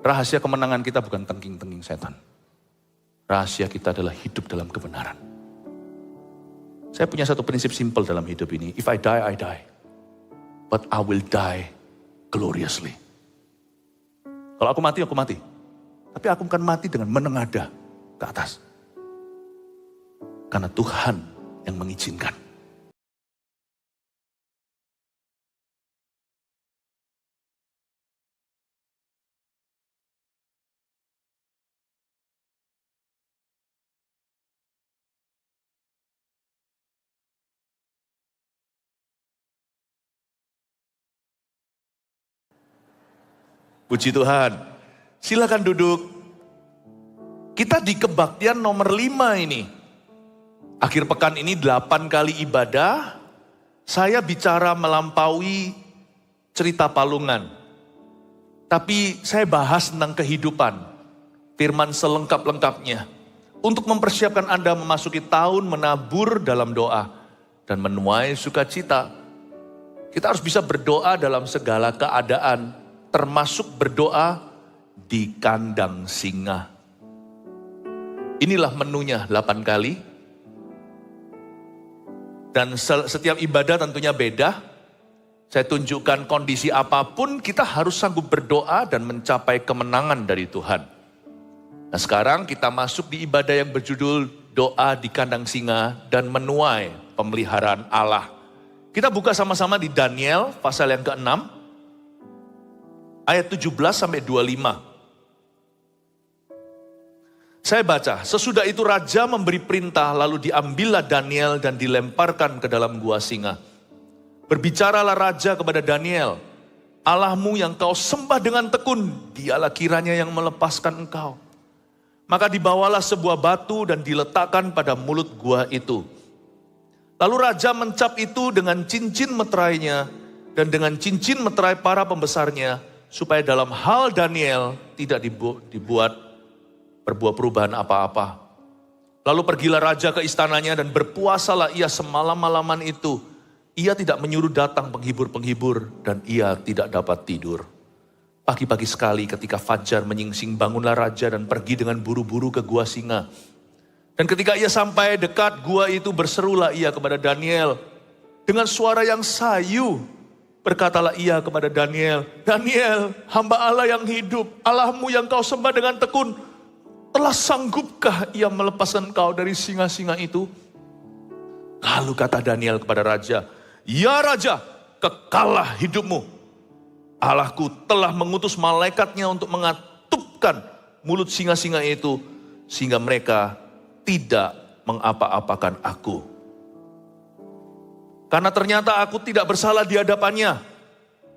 Rahasia kemenangan kita bukan tengking-tengking setan. Rahasia kita adalah hidup dalam kebenaran. Saya punya satu prinsip simpel dalam hidup ini. If I die, I die. But I will die gloriously. Kalau aku mati, aku mati. Tapi aku akan mati dengan menengadah ke atas. Karena Tuhan yang mengizinkan. Puji Tuhan. Silakan duduk. Kita di kebaktian nomor 5 ini. Akhir pekan ini 8 kali ibadah. Saya bicara melampaui cerita palungan. Tapi saya bahas tentang kehidupan. Firman selengkap-lengkapnya. Untuk mempersiapkan Anda memasuki tahun menabur dalam doa. Dan menuai sukacita. Kita harus bisa berdoa dalam segala keadaan. Termasuk berdoa di kandang singa. Inilah menunya 8 kali. Dan setiap ibadah tentunya beda. Saya tunjukkan kondisi apapun kita harus sanggup berdoa dan mencapai kemenangan dari Tuhan. Nah sekarang kita masuk di ibadah yang berjudul doa di kandang singa dan menuai pemeliharaan Allah. Kita buka sama-sama di Daniel pasal yang ke-6. Ayat 17 sampai 25. Saya baca, sesudah itu raja memberi perintah lalu diambillah Daniel dan dilemparkan ke dalam gua singa. Berbicaralah raja kepada Daniel, Allahmu yang kau sembah dengan tekun, dialah kiranya yang melepaskan engkau. Maka dibawalah sebuah batu dan diletakkan pada mulut gua itu. Lalu raja mencap itu dengan cincin meterainya dan dengan cincin meterai para pembesarnya, supaya dalam hal Daniel tidak dibuat berbuat perubahan apa-apa. Lalu pergilah raja ke istananya dan berpuasalah ia semalam-malaman itu. Ia tidak menyuruh datang penghibur-penghibur dan ia tidak dapat tidur. Pagi-pagi sekali ketika fajar menyingsing bangunlah raja dan pergi dengan buru-buru ke gua singa. Dan ketika ia sampai dekat gua itu berserulah ia kepada Daniel. Dengan suara yang sayu. Berkatalah ia kepada Daniel, Daniel, hamba Allah yang hidup, Allahmu yang kau sembah dengan tekun, telah sanggupkah ia melepaskan kau dari singa-singa itu? Lalu kata Daniel kepada raja, ya raja, kekalah hidupmu. Allahku telah mengutus malaikatnya untuk mengatupkan mulut singa-singa itu, sehingga mereka tidak mengapa-apakan aku. Karena ternyata aku tidak bersalah di hadapannya.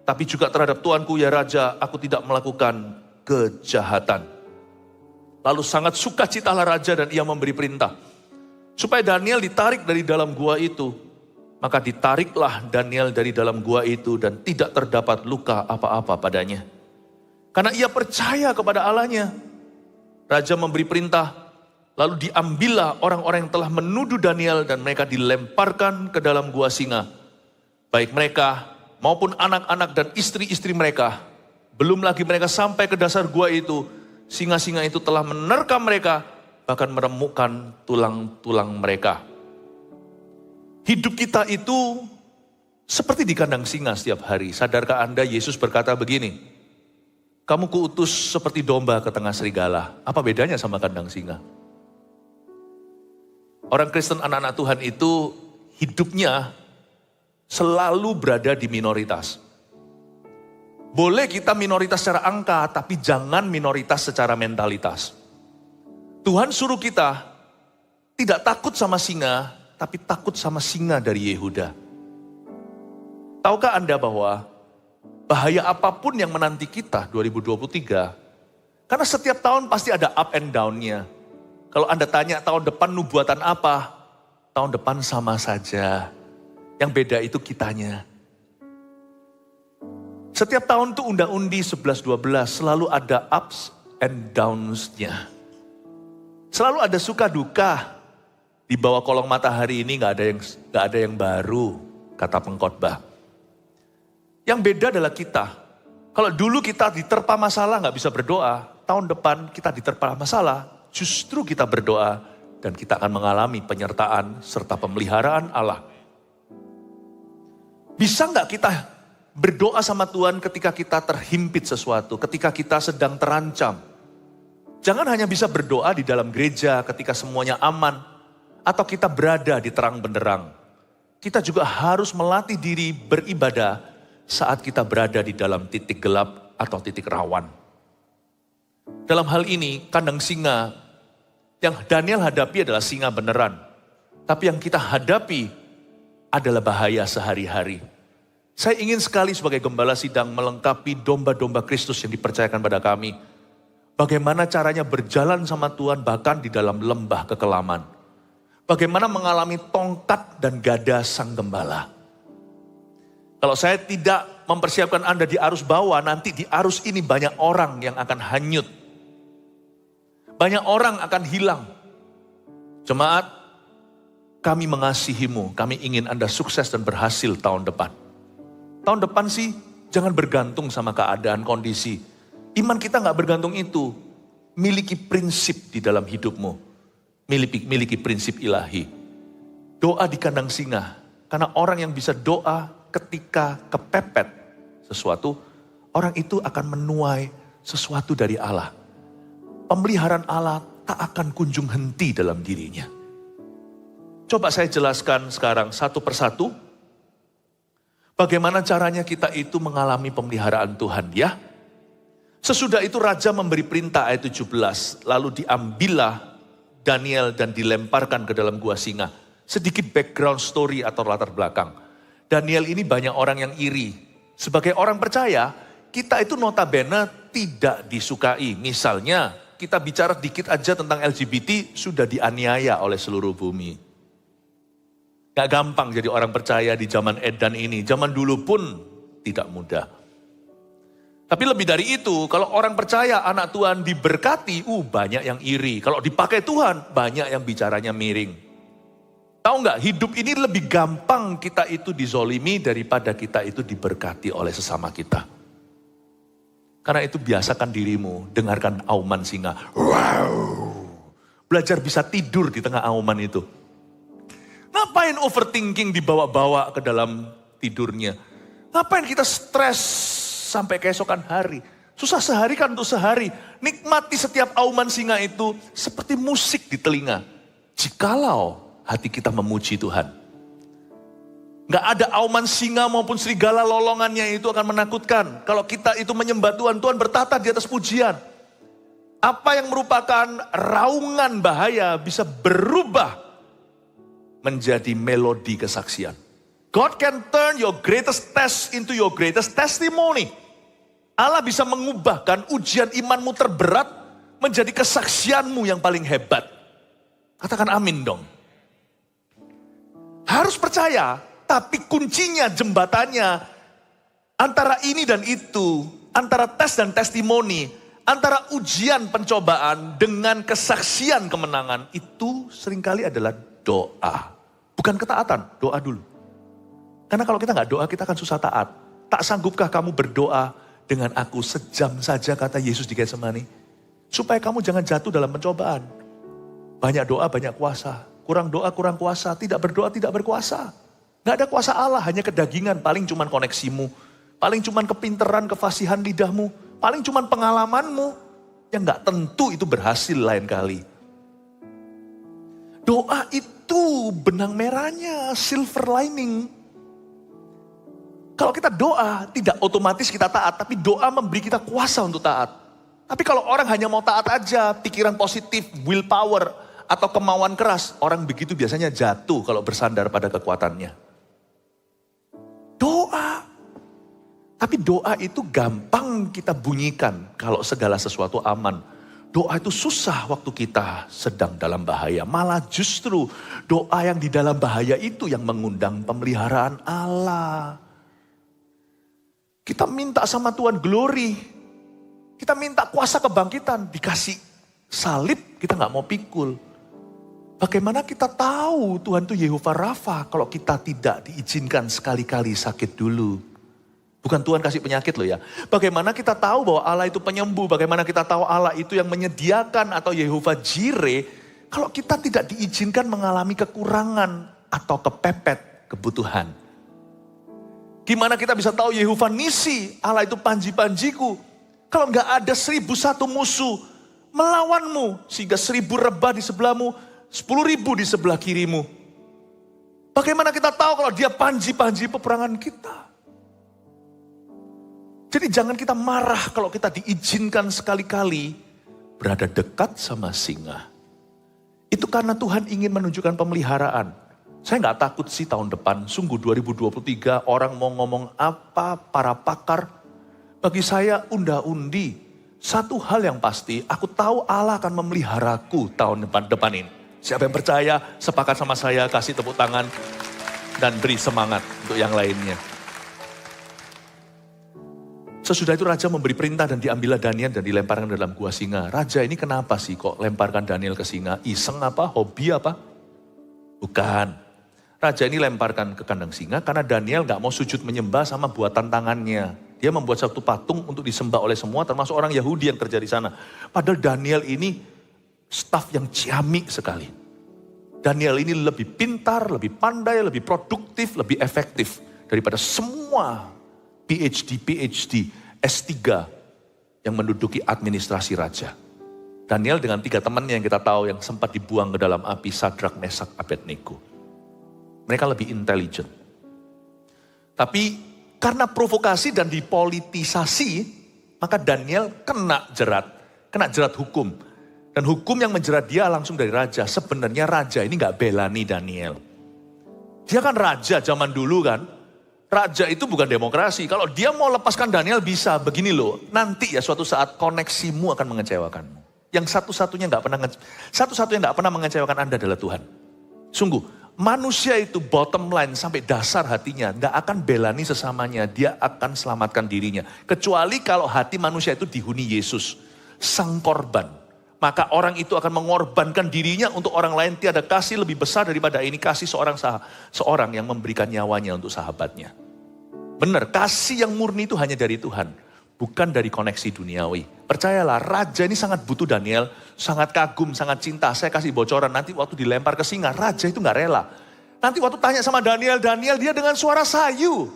Tapi juga terhadap Tuanku ya Raja, aku tidak melakukan kejahatan. Lalu sangat sukacitalah Raja dan ia memberi perintah. Supaya Daniel ditarik dari dalam gua itu. Maka ditariklah Daniel dari dalam gua itu dan tidak terdapat luka apa-apa padanya. Karena ia percaya kepada Allahnya. Raja memberi perintah. Lalu diambillah orang-orang yang telah menuduh Daniel dan mereka dilemparkan ke dalam gua singa. Baik mereka maupun anak-anak dan istri-istri mereka. Belum lagi mereka sampai ke dasar gua itu. Singa-singa itu telah menerkam mereka, bahkan meremukkan tulang-tulang mereka. Hidup kita itu seperti di kandang singa setiap hari. Sadarkah Anda Yesus berkata begini, kamu kuutus seperti domba ke tengah serigala. Apa bedanya sama kandang singa? Orang Kristen anak-anak Tuhan itu hidupnya selalu berada di minoritas. Boleh kita minoritas secara angka, tapi jangan minoritas secara mentalitas. Tuhan suruh kita tidak takut sama singa, tapi takut sama singa dari Yehuda. Tahukah Anda bahwa bahaya apapun yang menanti kita 2023, karena setiap tahun pasti ada up and down-nya. Kalau Anda tanya tahun depan nubuatan apa? Tahun depan sama saja. Yang beda itu kitanya. Setiap tahun tuh undang-undi 11-12 selalu ada ups and downs-nya. Selalu ada suka duka. Di bawah kolong matahari ini gak ada yang baru, kata pengkhotbah. Yang beda adalah kita. Kalau dulu kita diterpa masalah nggak bisa berdoa, tahun depan kita diterpa masalah, justru kita berdoa dan kita akan mengalami penyertaan serta pemeliharaan Allah. Bisa nggak kita berdoa sama Tuhan ketika kita terhimpit sesuatu, ketika kita sedang terancam? Jangan hanya bisa berdoa di dalam gereja ketika semuanya aman, atau kita berada di terang benderang. Kita juga harus melatih diri beribadah saat kita berada di dalam titik gelap atau titik rawan. Dalam hal ini, kandang singa yang Daniel hadapi adalah singa beneran. Tapi yang kita hadapi adalah bahaya sehari-hari. Saya ingin sekali sebagai gembala sidang melengkapi domba-domba Kristus yang dipercayakan pada kami. Bagaimana caranya berjalan sama Tuhan bahkan di dalam lembah kekelaman. Bagaimana mengalami tongkat dan gada sang gembala. Kalau saya tidak mempersiapkan Anda di arus bawah, nanti di arus ini banyak orang yang akan hanyut. Banyak orang akan hilang. Jemaat, kami mengasihimu, kami ingin Anda sukses dan berhasil tahun depan. Tahun depan sih jangan bergantung sama keadaan kondisi. Iman kita gak bergantung itu. Miliki prinsip di dalam hidupmu. Miliki prinsip ilahi. Doa di kandang singa. Karena orang yang bisa doa ketika kepepet sesuatu, orang itu akan menuai sesuatu dari Allah. Pemeliharaan Allah tak akan kunjung henti dalam dirinya. Coba saya jelaskan sekarang satu persatu. Bagaimana caranya kita itu mengalami pemeliharaan Tuhan ya. Sesudah itu raja memberi perintah ayat 17. Lalu diambillah Daniel dan dilemparkan ke dalam gua singa. Sedikit background story atau latar belakang. Daniel ini banyak orang yang iri. Sebagai orang percaya, kita itu notabene tidak disukai. Misalnya, kita bicara dikit aja tentang LGBT, sudah dianiaya oleh seluruh bumi. Gak gampang jadi orang percaya di zaman edan ini. Zaman dulu pun tidak mudah. Tapi lebih dari itu, kalau orang percaya anak Tuhan diberkati, banyak yang iri. Kalau dipakai Tuhan, banyak yang bicaranya miring. Tahu nggak, hidup ini lebih gampang kita itu dizolimi daripada kita itu diberkati oleh sesama kita. Karena itu biasakan dirimu, dengarkan auman singa. Wow. Belajar bisa tidur di tengah auman itu. Ngapain overthinking dibawa-bawa ke dalam tidurnya? Ngapain kita stres sampai keesokan hari? Susah sehari kan untuk sehari. Nikmati setiap auman singa itu seperti musik di telinga. Jikalau hati kita memuji Tuhan. Gak ada auman singa maupun serigala lolongannya itu akan menakutkan. Kalau kita itu menyembah Tuhan, Tuhan bertata di atas pujian. Apa yang merupakan raungan bahaya bisa berubah menjadi melodi kesaksian. God can turn your greatest test into your greatest testimony. Allah bisa mengubahkan ujian imanmu terberat menjadi kesaksianmu yang paling hebat. Katakan amin dong. Harus percaya, tapi kuncinya, jembatannya antara ini dan itu, antara tes dan testimoni, antara ujian pencobaan dengan kesaksian kemenangan, itu seringkali adalah doa. Bukan ketaatan, doa dulu. Karena kalau kita nggak doa, kita akan susah taat. Tak sanggupkah kamu berdoa dengan aku sejam saja, kata Yesus di Getsemani, supaya kamu jangan jatuh dalam pencobaan. Banyak doa, banyak kuasa. Kurang doa, kurang kuasa. Tidak berdoa, tidak berkuasa. Nggak ada kuasa Allah, hanya kedagingan. Paling cuman koneksimu. Paling cuman kepinteran, kefasihan lidahmu. Paling cuman pengalamanmu. Yang nggak tentu itu berhasil lain kali. Doa itu benang merahnya, silver lining. Kalau kita doa, tidak otomatis kita taat, tapi doa memberi kita kuasa untuk taat. Tapi kalau orang hanya mau taat aja, pikiran positif, willpower, atau kemauan keras, orang begitu biasanya jatuh kalau bersandar pada kekuatannya. Doa. Tapi doa itu gampang kita bunyikan kalau segala sesuatu aman. Doa itu susah waktu kita sedang dalam bahaya. Malah justru doa yang di dalam bahaya itu yang mengundang pemeliharaan Allah. Kita minta sama Tuhan glory. Kita minta kuasa kebangkitan. Dikasih salib, kita gak mau pikul. Bagaimana kita tahu Tuhan itu Yehova Rafa kalau kita tidak diizinkan sekali-kali sakit dulu. Bukan Tuhan kasih penyakit loh ya. Bagaimana kita tahu bahwa Allah itu penyembuh, bagaimana kita tahu Allah itu yang menyediakan atau Yehova Jireh, kalau kita tidak diizinkan mengalami kekurangan atau kepepet kebutuhan. Gimana kita bisa tahu Yehova Nisi, Allah itu panji-panjiku, kalau nggak ada 1001 musuh melawanmu, sehingga 1000 rebah di sebelahmu, 10.000 di sebelah kirimu. Bagaimana kita tahu kalau dia panji-panji peperangan kita? Jadi jangan kita marah kalau kita diizinkan sekali-kali berada dekat sama singa. Itu karena Tuhan ingin menunjukkan pemeliharaan. Saya nggak takut sih tahun depan, sungguh 2023 orang mau ngomong apa, para pakar. Bagi saya unda-undi, satu hal yang pasti, aku tahu Allah akan memeliharaku tahun depan ini. Siapa yang percaya, sepakat sama saya, kasih tepuk tangan dan beri semangat untuk yang lainnya. Sesudah itu raja memberi perintah dan diambillah Daniel dan dilemparkan dalam gua singa. Raja ini kenapa sih kok lemparkan Daniel ke singa? Iseng apa? Hobi apa? Bukan. Raja ini lemparkan ke kandang singa karena Daniel gak mau sujud menyembah sama buatan tangannya. Dia membuat satu patung untuk disembah oleh semua termasuk orang Yahudi yang kerja di sana. Padahal Daniel ini staf yang ciamik sekali. Daniel ini lebih pintar, lebih pandai, lebih produktif, lebih efektif daripada semua PhD, S3 yang menduduki administrasi raja. Daniel dengan 3 temannya yang kita tahu yang sempat dibuang ke dalam api, Sadrak, Mesak, Abednego. Mereka lebih intelijen. Tapi karena provokasi dan dipolitisasi, maka Daniel kena jerat hukum. Dan hukum yang menjerat dia langsung dari raja. Sebenarnya raja ini gak belani Daniel. Dia kan raja zaman dulu kan. Raja itu bukan demokrasi. Kalau dia mau lepaskan Daniel bisa. Begini loh, nanti ya suatu saat koneksimu akan mengecewakanmu. Yang satu-satunya gak pernah mengecewakan Anda adalah Tuhan. Sungguh, manusia itu bottom line sampai dasar hatinya gak akan belani sesamanya. Dia akan selamatkan dirinya. Kecuali kalau hati manusia itu dihuni Yesus, sang korban. Maka orang itu akan mengorbankan dirinya untuk orang lain. Tiada kasih lebih besar daripada ini. Kasih seorang yang memberikan nyawanya untuk sahabatnya. Benar, kasih yang murni itu hanya dari Tuhan. Bukan dari koneksi duniawi. Percayalah, raja ini sangat butuh Daniel. Sangat kagum, sangat cinta. Saya kasih bocoran, nanti waktu dilempar ke singa, raja itu gak rela. Nanti waktu tanya sama Daniel dia dengan suara sayu.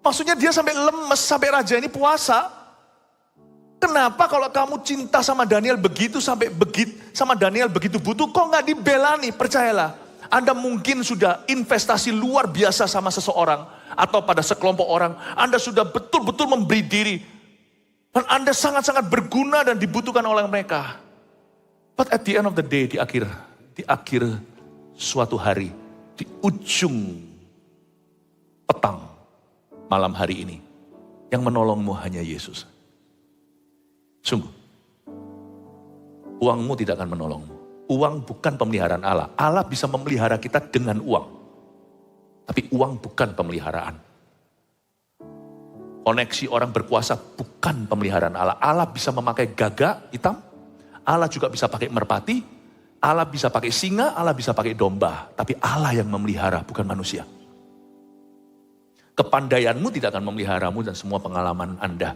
Maksudnya dia sampai lemes, sampai raja ini puasa. Kenapa kalau kamu cinta sama Daniel begitu sama Daniel begitu butuh, kok gak dibelani? Percayalah, Anda mungkin sudah investasi luar biasa sama seseorang atau pada sekelompok orang. Anda sudah betul-betul memberi diri. Dan Anda sangat-sangat berguna dan dibutuhkan oleh mereka. But at the end of the day, di akhir suatu hari, di ujung petang malam hari ini, yang menolongmu hanya Yesus. Sungguh, uangmu tidak akan menolongmu. Uang bukan pemeliharaan Allah. Allah bisa memelihara kita dengan uang. Tapi uang bukan pemeliharaan. Koneksi orang berkuasa bukan pemeliharaan Allah. Allah bisa memakai gagak hitam. Allah juga bisa pakai merpati. Allah bisa pakai singa, Allah bisa pakai domba. Tapi Allah yang memelihara, bukan manusia. Kepandaianmu tidak akan memeliharamu dan semua pengalaman Anda.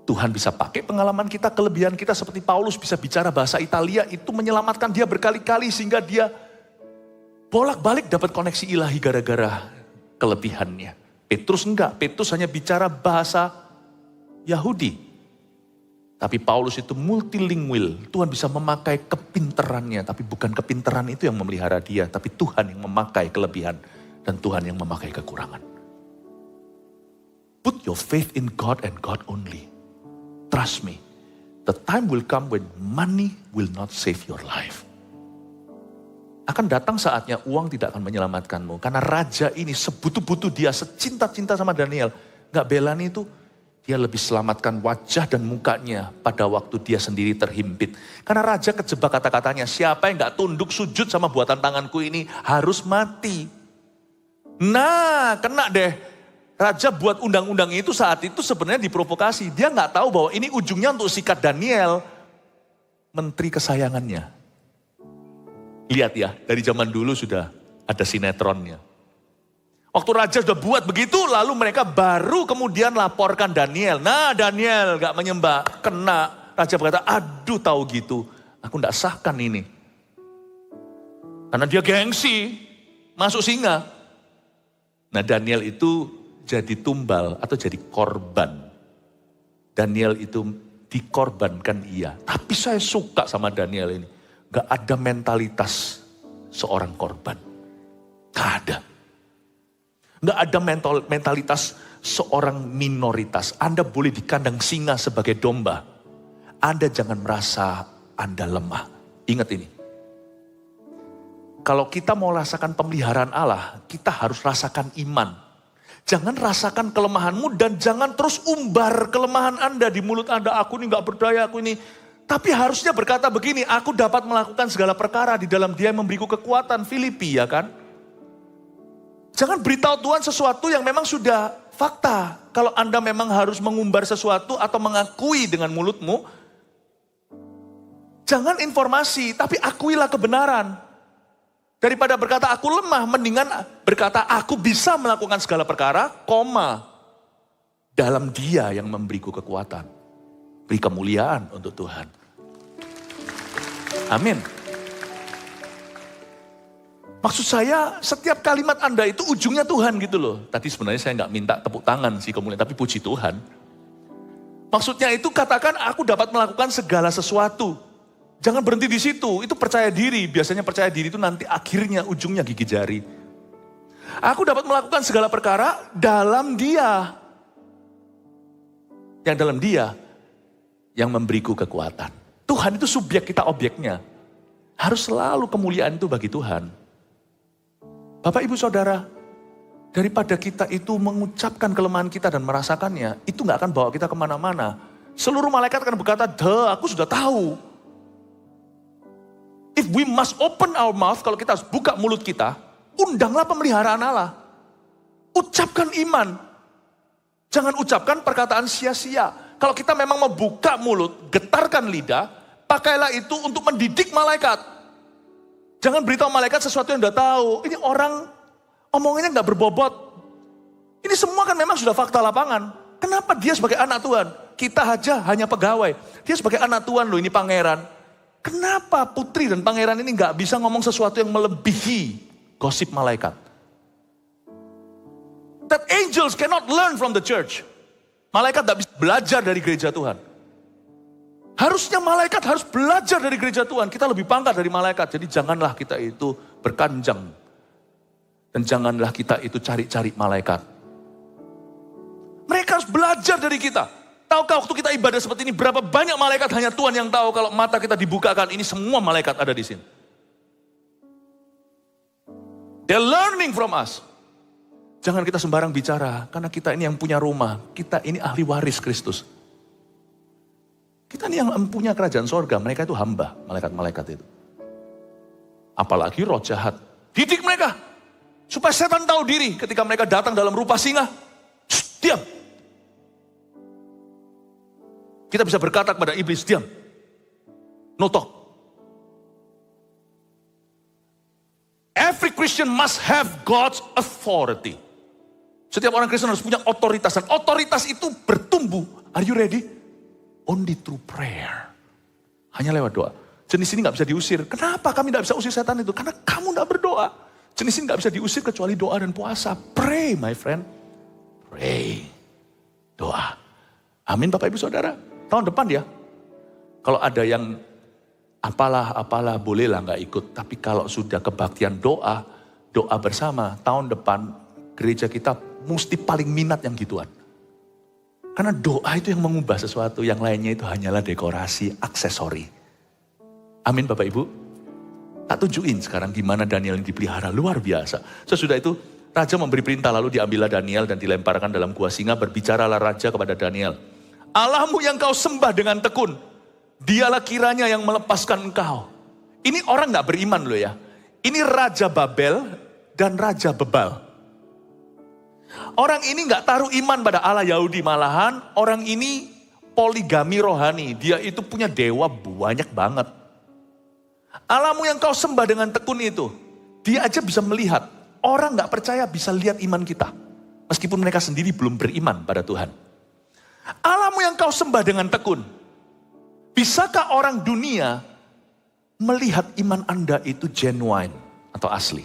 Tuhan bisa pakai pengalaman kita, kelebihan kita seperti Paulus bisa bicara bahasa Italia, itu menyelamatkan dia berkali-kali sehingga dia bolak-balik dapat koneksi ilahi gara-gara kelebihannya. Petrus enggak, Petrus hanya bicara bahasa Yahudi. Tapi Paulus itu multilingual, Tuhan bisa memakai kepinterannya, tapi bukan kepinteran itu yang memelihara dia, tapi Tuhan yang memakai kelebihan dan Tuhan yang memakai kekurangan. Put your faith in God and God only. Trust me, the time will come when money will not save your life. Akan datang saatnya uang tidak akan menyelamatkanmu. Karena raja ini sebutuh-butuh dia, secinta-cinta sama Daniel. Gak belani itu, dia lebih selamatkan wajah dan mukanya pada waktu dia sendiri terhimpit. Karena raja kejebak kata-katanya, siapa yang gak tunduk sujud sama buatan tanganku ini harus mati. Nah, kena deh. Raja buat undang-undang itu saat itu sebenarnya diprovokasi. Dia nggak tahu bahwa ini ujungnya untuk sikat Daniel, menteri kesayangannya. Lihat ya, dari zaman dulu sudah ada sinetronnya. Waktu raja sudah buat begitu, lalu mereka baru kemudian laporkan Daniel. Nah, Daniel gak menyembah, kena. Raja berkata, aduh tahu gitu, aku gak sahkan ini. Karena dia gengsi, masuk singa. Nah, Daniel itu jadi tumbal atau jadi korban. Daniel itu dikorbankan ia. Tapi saya suka sama Daniel ini. Gak ada mentalitas seorang korban. Gak ada. Gak ada mentalitas seorang minoritas. Anda boleh di kandang singa sebagai domba. Anda jangan merasa Anda lemah. Ingat ini. Kalau kita mau rasakan pemeliharaan Allah, kita harus rasakan iman. Jangan rasakan kelemahanmu dan jangan terus umbar kelemahan Anda di mulut Anda. Aku ini gak berdaya, aku ini. Tapi harusnya berkata begini, aku dapat melakukan segala perkara di dalam Dia yang memberiku kekuatan. Filipi, ya kan? Jangan beritahu Tuhan sesuatu yang memang sudah fakta. Kalau Anda memang harus mengumbar sesuatu atau mengakui dengan mulutmu, jangan informasi, tapi akuilah kebenaran. Daripada berkata aku lemah, mendingan berkata aku bisa melakukan segala perkara, dalam Dia yang memberiku kekuatan. Beri kemuliaan untuk Tuhan. Amin. Maksud saya setiap kalimat Anda itu ujungnya Tuhan gitu loh. Tadi sebenarnya saya nggak minta tepuk tangan sih kemuliaan, tapi puji Tuhan. Maksudnya itu katakan aku dapat melakukan segala sesuatu. Jangan berhenti di situ, itu percaya diri. Biasanya percaya diri itu nanti akhirnya ujungnya gigi jari. Aku dapat melakukan segala perkara dalam Dia. Yang dalam Dia yang memberiku kekuatan. Tuhan itu subjek, kita objeknya. Harus selalu kemuliaan itu bagi Tuhan. Bapak Ibu Saudara, daripada kita itu mengucapkan kelemahan kita dan merasakannya, itu gak akan bawa kita kemana-mana. Seluruh malaikat akan berkata, aku sudah tahu. If we must open our mouth, kalau kita harus buka mulut kita, undanglah pemeliharaan Allah. Ucapkan iman. Jangan ucapkan perkataan sia-sia. Kalau kita memang mau buka mulut, getarkan lidah, pakailah itu untuk mendidik malaikat. Jangan beritahu malaikat sesuatu yang udah tahu. Ini orang omongannya gak berbobot. Ini semua kan memang sudah fakta lapangan. Kenapa dia sebagai anak Tuhan? Kita aja hanya pegawai. Dia sebagai anak Tuhan loh, ini pangeran. Kenapa putri dan pangeran ini gak bisa ngomong sesuatu yang melebihi gosip malaikat? That angels cannot learn from the church. Malaikat gak bisa belajar dari gereja Tuhan. Harusnya malaikat harus belajar dari gereja Tuhan. Kita lebih pangkat dari malaikat. Jadi janganlah kita itu berkanjang. Dan janganlah kita itu cari-cari malaikat. Mereka harus belajar dari kita. Tahukah waktu kita ibadah seperti ini, berapa banyak malaikat hanya Tuhan yang tahu. Kalau mata kita dibukakan, ini semua malaikat ada di sini. They're learning from us. Jangan kita sembarang bicara, karena kita ini yang punya rumah. Kita ini ahli waris Kristus. Kita ini yang punya kerajaan sorga, mereka itu hamba, malaikat-malaikat itu. Apalagi roh jahat. Didik mereka, supaya setan tahu diri ketika mereka datang dalam rupa singa. Diam. Kita bisa berkata kepada iblis, diam. No talk. Every Christian must have God's authority. Setiap orang Kristen harus punya otoritas. Dan otoritas itu bertumbuh. Are you ready? Only through prayer. Hanya lewat doa. Jenis ini gak bisa diusir. Kenapa kami gak bisa usir setan itu? Karena kamu gak berdoa. Jenis ini gak bisa diusir kecuali doa dan puasa. Pray my friend. Pray. Doa. Amin Bapak Ibu Saudara. Tahun depan ya. Kalau ada yang apalah bolehlah gak ikut. Tapi kalau sudah kebaktian doa bersama. Tahun depan gereja kita mesti paling minat yang gituan. Karena doa itu yang mengubah sesuatu, yang lainnya itu hanyalah dekorasi, aksesori. Amin Bapak Ibu. Tak tunjukin sekarang gimana Daniel ini dipelihara, luar biasa. Sesudah itu raja memberi perintah, lalu diambillah Daniel dan dilemparkan dalam gua singa. Berbicaralah raja kepada Daniel. Allahmu yang kau sembah dengan tekun, dialah kiranya yang melepaskan engkau. Ini orang gak beriman loh ya. Ini Raja Babel dan Raja Bebal. Orang ini gak taruh iman pada Allah Yahudi, malahan orang ini poligami rohani. Dia itu punya dewa banyak banget. Allahmu yang kau sembah dengan tekun itu, dia aja bisa melihat Orang gak percaya bisa lihat iman kita. Meskipun mereka sendiri belum beriman pada Tuhan. Allahmu yang kau sembah dengan tekun. Bisakah orang dunia melihat iman Anda itu genuine atau asli?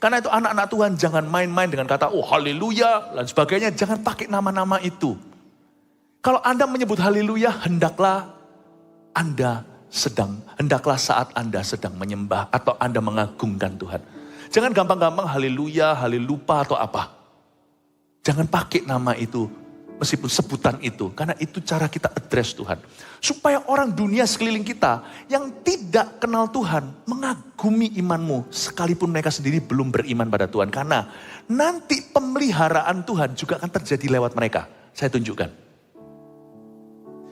Karena itu anak-anak Tuhan jangan main-main dengan kata, oh haleluya dan sebagainya. Jangan pakai nama-nama itu. Kalau Anda menyebut haleluya, hendaklah saat Anda sedang menyembah atau Anda mengagungkan Tuhan. Jangan gampang-gampang haleluya, halelupa atau apa. Jangan pakai nama itu, meskipun sebutan itu. Karena itu cara kita address Tuhan. Supaya orang dunia sekeliling kita yang tidak kenal Tuhan mengagumi imanmu. Sekalipun mereka sendiri belum beriman pada Tuhan. Karena nanti pemeliharaan Tuhan juga akan terjadi lewat mereka. Saya tunjukkan.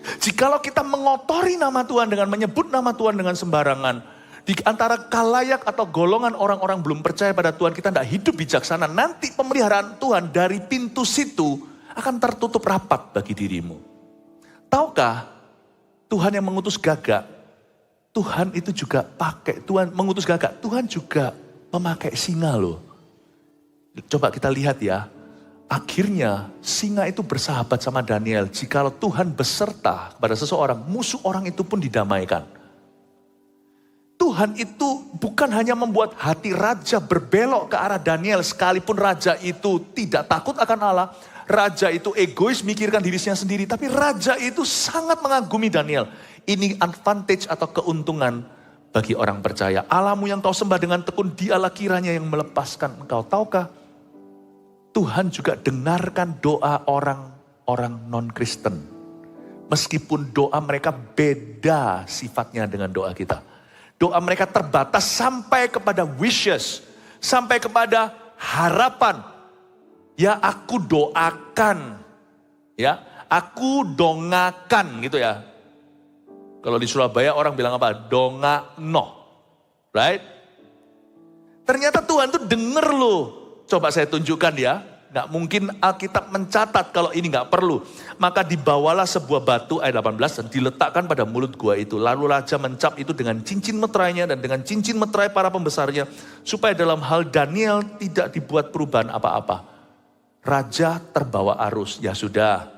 Jikalau kita mengotori nama Tuhan dengan menyebut nama Tuhan dengan sembarangan. Di antara kalayak atau golongan orang-orang belum percaya pada Tuhan, kita tidak hidup bijaksana. Nanti pemeliharaan Tuhan dari pintu situ akan tertutup rapat bagi dirimu. Tahukah Tuhan yang mengutus Gagak, Tuhan itu juga pakai, Tuhan mengutus Gagak, Tuhan juga memakai singa loh. Coba kita lihat ya, akhirnya singa itu bersahabat sama Daniel. Jikalau Tuhan beserta kepada seseorang, musuh orang itu pun didamaikan. Tuhan itu bukan hanya membuat hati raja berbelok ke arah Daniel. Sekalipun raja itu tidak takut akan Allah. Raja itu egois mikirkan dirinya sendiri. Tapi raja itu sangat mengagumi Daniel. Ini advantage atau keuntungan bagi orang percaya. Allahmu yang kau sembah dengan tekun, dialah kiranya yang melepaskan engkau. Tahukah? Tuhan juga dengarkan doa orang-orang non-Kristen. Meskipun doa mereka beda sifatnya dengan doa kita. Doa mereka terbatas sampai kepada wishes. Sampai kepada harapan. Ya aku doakan. Ya aku dongakan gitu ya. Kalau di Surabaya orang bilang apa? Dongakno. Right? Ternyata Tuhan tuh denger loh. Coba saya tunjukkan ya. Nggak mungkin Alkitab mencatat kalau ini nggak perlu. Maka dibawalah sebuah batu ayat 18 dan diletakkan pada mulut gua itu. Lalu raja mencap itu dengan cincin meterainya dan dengan cincin meterai para pembesarnya. Supaya dalam hal Daniel tidak dibuat perubahan apa-apa. Raja terbawa arus, ya sudah.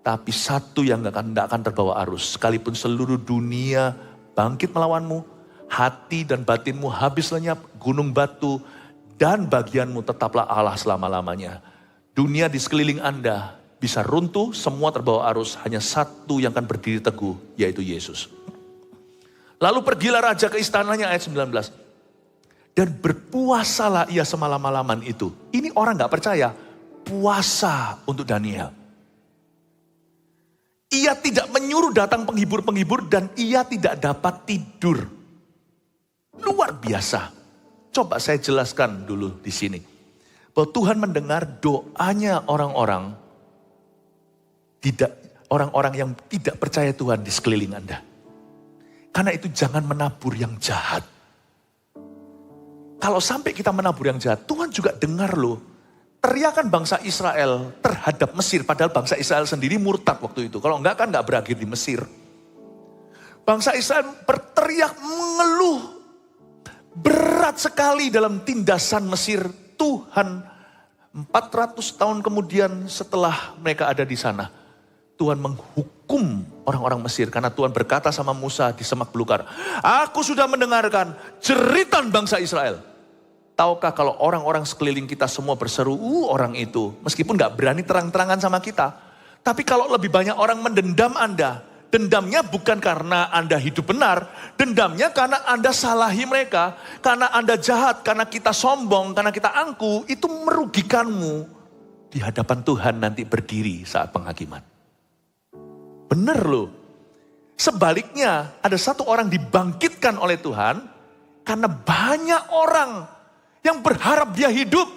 Tapi satu yang nggak akan terbawa arus. Sekalipun seluruh dunia bangkit melawanmu. Hati dan batinmu habis lenyap, gunung batu. Dan bagianmu tetaplah Allah selama-lamanya. Dunia di sekeliling Anda bisa runtuh, semua terbawa arus. Hanya satu yang akan berdiri teguh, yaitu Yesus. Lalu pergilah raja ke istananya ayat 19. Dan berpuasalah ia semalam-malaman itu. Ini orang gak percaya. Puasa untuk Daniel. Ia tidak menyuruh datang penghibur-penghibur dan ia tidak dapat tidur. Luar biasa. Coba saya jelaskan dulu di sini. Bahwa Tuhan mendengar doanya orang-orang yang tidak percaya Tuhan di sekeliling Anda. Karena itu jangan menabur yang jahat. Kalau sampai kita menabur yang jahat, Tuhan juga dengar loh. Teriakan bangsa Israel terhadap Mesir. Padahal bangsa Israel sendiri murtad waktu itu. Kalau enggak kan enggak berakhir di Mesir. Bangsa Israel berteriak mengeluh. Berat sekali dalam tindasan Mesir. Tuhan 400 tahun kemudian setelah mereka ada di sana. Tuhan menghukum orang-orang Mesir. Karena Tuhan berkata sama Musa di semak belukar. Aku sudah mendengarkan jeritan bangsa Israel. Tahukah kalau orang-orang sekeliling kita semua berseru, orang itu. Meskipun gak berani terang-terangan sama kita. Tapi kalau lebih banyak orang mendendam Anda. Dendamnya bukan karena Anda hidup benar. Dendamnya karena Anda salahi mereka. Karena Anda jahat, karena kita sombong, karena kita angku. Itu merugikanmu di hadapan Tuhan nanti berdiri saat penghakiman. Bener loh. Sebaliknya ada satu orang dibangkitkan oleh Tuhan. Karena banyak orang yang berharap dia hidup.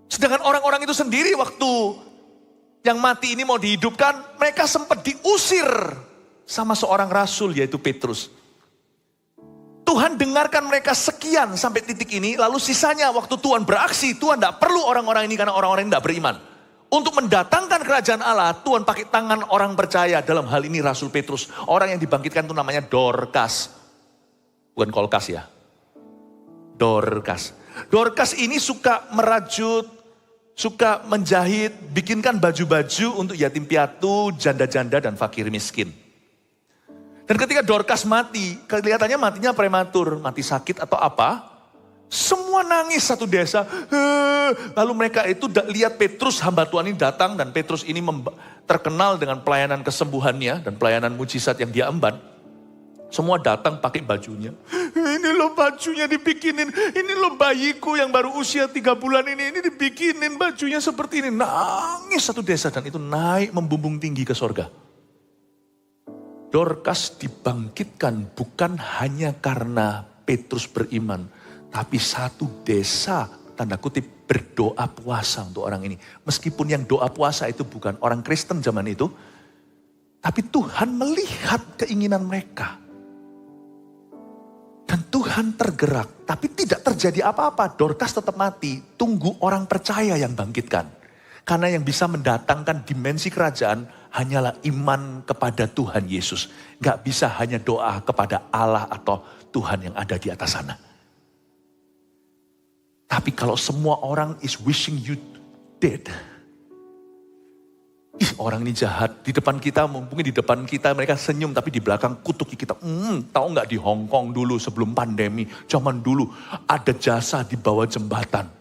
Sedangkan orang-orang itu sendiri waktu yang mati ini mau dihidupkan, mereka sempat diusir sama seorang rasul yaitu Petrus. Tuhan dengarkan mereka sekian sampai titik ini, lalu sisanya waktu Tuhan beraksi, Tuhan tidak perlu orang-orang ini karena orang-orang ini tidak beriman. Untuk mendatangkan kerajaan Allah, Tuhan pakai tangan orang percaya, dalam hal ini Rasul Petrus. Orang yang dibangkitkan itu namanya Dorcas. Bukan Kolkas ya. Dorcas. Dorcas ini suka merajut, suka menjahit, bikinkan baju-baju untuk yatim piatu, janda-janda dan fakir miskin. Dan ketika Dorcas mati, kelihatannya matinya prematur, mati sakit atau apa. Semua nangis satu desa. Lalu mereka itu lihat Petrus hamba Tuhan ini datang. Dan Petrus ini terkenal dengan pelayanan kesembuhannya dan pelayanan mujizat yang dia emban. Semua datang pakai bajunya. Ini loh bajunya dibikinin. Ini loh bayiku yang baru usia 3 bulan ini dibikinin bajunya seperti ini. Nangis satu desa dan itu naik membumbung tinggi ke sorga. Dorcas dibangkitkan bukan hanya karena Petrus beriman. Tapi satu desa, tanda kutip, berdoa puasa untuk orang ini. Meskipun yang doa puasa itu bukan orang Kristen zaman itu. Tapi Tuhan melihat keinginan mereka. Dan Tuhan tergerak. Tapi tidak terjadi apa-apa. Dorcas tetap mati. Tunggu orang percaya yang bangkitkan. Karena yang bisa mendatangkan dimensi kerajaan hanyalah iman kepada Tuhan Yesus. Gak bisa hanya doa kepada Allah atau Tuhan yang ada di atas sana. Tapi kalau semua orang is wishing you dead. Orang ini jahat. Di depan kita, mungkin di depan kita mereka senyum. Tapi di belakang kutuki kita. Tahu nggak di Hong Kong dulu sebelum pandemi. Zaman dulu ada jasa di bawah jembatan.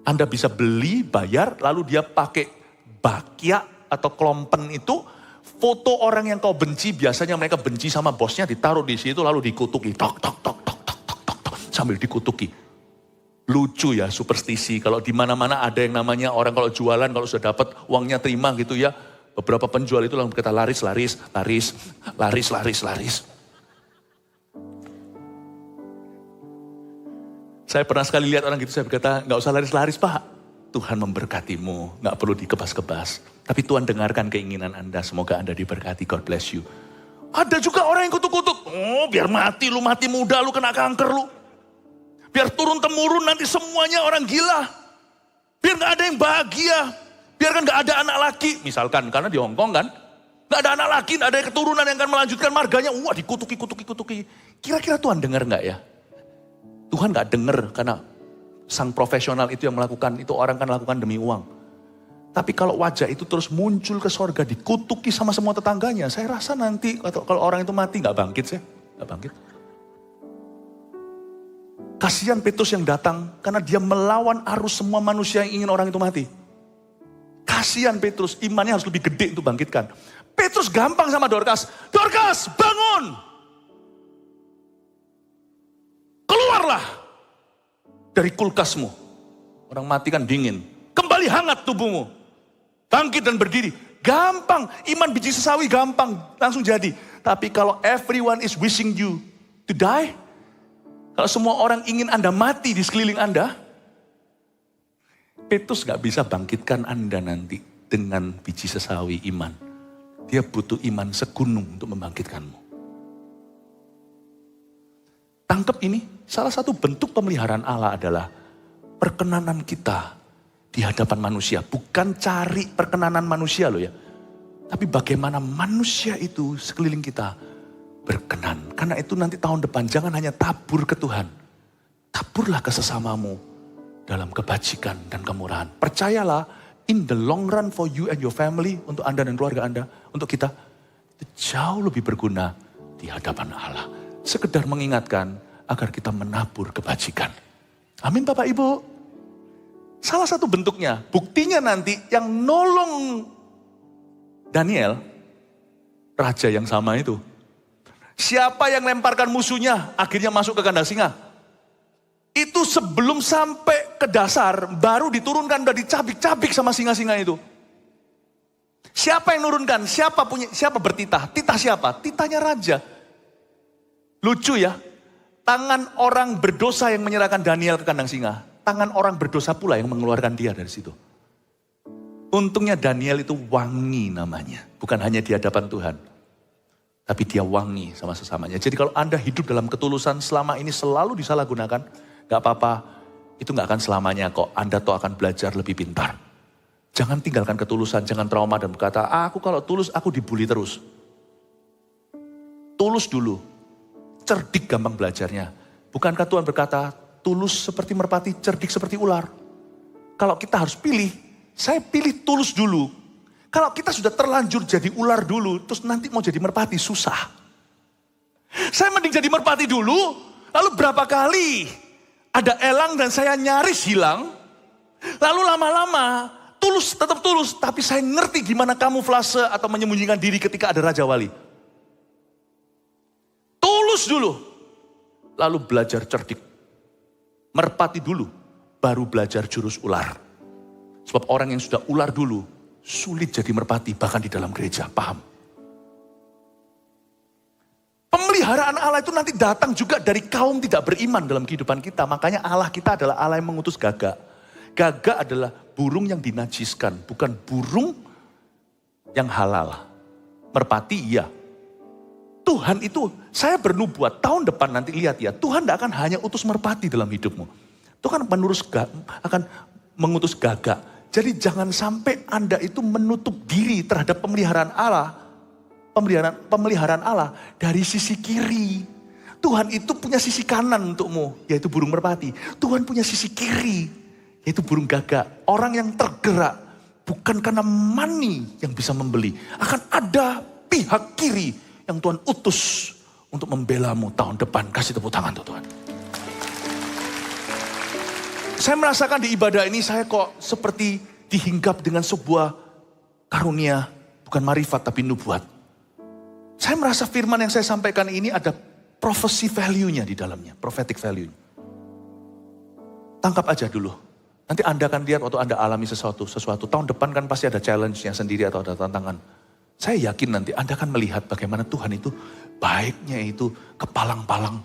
Anda bisa beli, bayar. Lalu dia pakai bakya atau klompen itu. Foto orang yang kau benci. Biasanya mereka benci sama bosnya. Ditaruh di situ lalu dikutuki. Tok, tok, tok, tok, tok, tok, tok, tok. Sambil dikutuki. Lucu ya superstisi, kalau di mana-mana ada yang namanya orang kalau jualan, kalau sudah dapat uangnya terima gitu ya. Beberapa penjual itu langsung berkata laris, laris, laris, laris, laris, laris. Saya pernah sekali lihat orang gitu, saya berkata, gak usah laris-laris Pak. Tuhan memberkatimu, gak perlu dikebas-kebas. Tapi Tuhan dengarkan keinginan Anda, semoga Anda diberkati, God bless you. Ada juga orang yang kutuk-kutuk, biar mati lu, mati muda lu, kena kanker lu. Biar turun-temurun nanti semuanya orang gila. Biar gak ada yang bahagia. Biar kan gak ada anak laki. Misalkan, karena di Hong Kong kan. Gak ada anak laki, gak ada keturunan yang akan melanjutkan marganya. Wah dikutuki. Kira-kira Tuhan dengar gak ya? Tuhan gak dengar karena sang profesional itu yang melakukan. Itu orang kan lakukan demi uang. Tapi kalau wajah itu terus muncul ke sorga. Dikutuki sama semua tetangganya. Saya rasa nanti kalau orang itu mati gak bangkit sih. Gak bangkit. Kasihan Petrus yang datang karena dia melawan arus semua manusia yang ingin orang itu mati. Kasihan Petrus, imannya harus lebih gede untuk bangkitkan. Petrus gampang sama Dorcas. Dorcas, bangun! Keluarlah dari kulkasmu. Orang mati kan dingin. Kembali hangat tubuhmu. Bangkit dan berdiri. Gampang, iman biji sesawi gampang, langsung jadi. Tapi kalau everyone is wishing you to die, kalau semua orang ingin Anda mati di sekeliling Anda, Petrus gak bisa bangkitkan Anda nanti dengan biji sesawi iman. Dia butuh iman segunung untuk membangkitkanmu. Tangkap ini, salah satu bentuk pemeliharaan Allah adalah perkenanan kita di hadapan manusia. Bukan cari perkenanan manusia loh ya. Tapi bagaimana manusia itu sekeliling kita berkenan. Karena itu nanti tahun depan jangan hanya tabur ke Tuhan. Taburlah ke sesamamu dalam kebajikan dan kemurahan. Percayalah, in the long run for you and your family, untuk Anda dan keluarga Anda, untuk kita, itu jauh lebih berguna di hadapan Allah. Sekedar mengingatkan agar kita menabur kebajikan. Amin Bapak Ibu. Salah satu bentuknya, buktinya nanti yang nolong Daniel, raja yang sama itu. Siapa yang lemparkan musuhnya akhirnya masuk ke kandang singa. Itu sebelum sampai ke dasar baru diturunkan, udah dicabik-cabik sama singa-singa itu. Siapa yang nurunkan? Siapa bertitah? Titah siapa? Titahnya raja. Lucu ya. Tangan orang berdosa yang menyerahkan Daniel ke kandang singa. Tangan orang berdosa pula yang mengeluarkan dia dari situ. Untungnya Daniel itu wangi namanya. Bukan hanya di hadapan Tuhan. Tapi dia wangi sama sesamanya. Jadi kalau Anda hidup dalam ketulusan selama ini selalu disalahgunakan, gak apa-apa, itu gak akan selamanya kok. Anda tuh akan belajar lebih pintar. Jangan tinggalkan ketulusan, jangan trauma dan berkata, aku kalau tulus aku dibully terus. Tulus dulu, cerdik gampang belajarnya. Bukankah Tuhan berkata, tulus seperti merpati, cerdik seperti ular. Kalau kita harus pilih, saya pilih tulus dulu. Kalau kita sudah terlanjur jadi ular dulu, terus nanti mau jadi merpati, susah. Saya mending jadi merpati dulu, lalu berapa kali ada elang dan saya nyaris hilang. Lalu lama-lama, tulus tetap tulus, tapi saya ngerti gimana kamuflase atau menyembunyikan diri ketika ada Raja Wali. Tulus dulu, lalu belajar cerdik. Merpati dulu, baru belajar jurus ular. Sebab orang yang sudah ular dulu, sulit jadi merpati bahkan di dalam gereja, paham? Pemeliharaan Allah itu nanti datang juga dari kaum tidak beriman dalam kehidupan kita. Makanya Allah kita adalah Allah yang mengutus gagak. Gagak adalah burung yang dinajiskan, bukan burung yang halal. Merpati iya. Tuhan itu, saya bernubuat tahun depan nanti lihat ya, Tuhan tidak akan hanya utus merpati dalam hidupmu. Tuhan akan mengutus gagak. Jadi jangan sampai Anda itu menutup diri terhadap pemeliharaan Allah. Pemeliharaan Allah dari sisi kiri. Tuhan itu punya sisi kanan untukmu, yaitu burung merpati. Tuhan punya sisi kiri, yaitu burung gagak. Orang yang tergerak bukan karena money yang bisa membeli. Akan ada pihak kiri yang Tuhan utus untuk membelamu tahun depan. Kasih tepuk tangan untuk Tuhan. Saya merasakan di ibadah ini saya kok seperti dihinggap dengan sebuah karunia. Bukan marifat tapi nubuat. Saya merasa firman yang saya sampaikan ini ada prophecy value-nya di dalamnya. Prophetic value. Tangkap aja dulu. Nanti Anda akan lihat waktu Anda alami sesuatu. Tahun depan kan pasti ada challenge-nya sendiri atau ada tantangan. Saya yakin nanti Anda akan melihat bagaimana Tuhan itu baiknya itu kepalang-palang.